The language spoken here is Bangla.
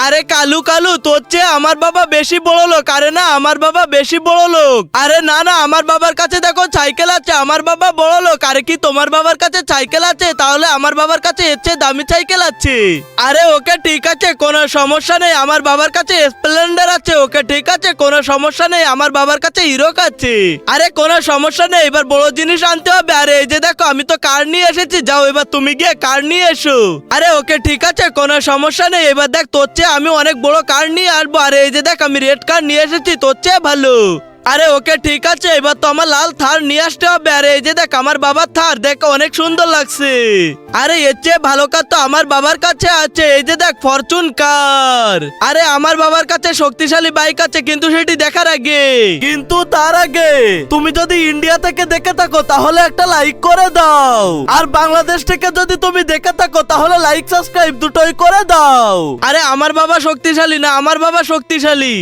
আরে কালু কালু, তোর চেয়ে আমার বাবা বেশি বড় লোক। আরে না, আমার বাবা বেশি বড় লোক। আরে না না, আমার বাবার কাছে দেখো সাইকেল আছে, আমার বাবা বড় লোক। আরে কি তোমার বাবার কাছে সাইকেল আছে? তাহলে আমার বাবার কাছে এর চেয়ে দামি সাইকেল আছে। আরে ওকে ঠিক আছে, কোনো সমস্যা নেই, আমার বাবার কাছে স্প্লেন্ডার আছে। ওকে ঠিক আছে, কোনো সমস্যা নেই, আমার বাবার কাছে হিরো আছে। আরে কোনো সমস্যা নেই, এবার বড় জিনিস আনতে হবে। আরে এই যে দেখো, আমি তো কার নিয়ে এসেছি, যাও এবার তুমি গিয়ে কার নিয়ে এসো। আরে ওকে ঠিক আছে, কোনো সমস্যা নেই। এবার দেখ, তোর চেয়ে আমি অনেক বড় কার নিয়ে আসবো। আরে এই যে দেখ, আমি রেড কার নিয়ে এসেছি, তোর চেয়ে ভালো। আরে ওকে ঠিক আছে, এবার তো আমার লাল থার নিয়ে আসতে হবে। আরে এই যে দেখ, আমার বাবার থার দেখ অনেক সুন্দর লাগছে। আরে এর চেয়ে ভালো কার তো আমার বাবার কাছে আছে। এই যে দেখ, ফরচুন কার। আরে আমার বাবার কাছে শক্তিশালী বাইক আছে, কিন্তু সেটি দেখার আগে, কিন্তু তার আগে তুমি যদি ইন্ডিয়া থেকে দেখে থাকো তাহলে একটা লাইক করে দাও, আর বাংলাদেশ থেকে যদি তুমি দেখে থাকো তাহলে লাইক সাবস্ক্রাইব দুটোই করে দাও। আরে আমার বাবা শক্তিশালী না, আমার বাবা শক্তিশালী।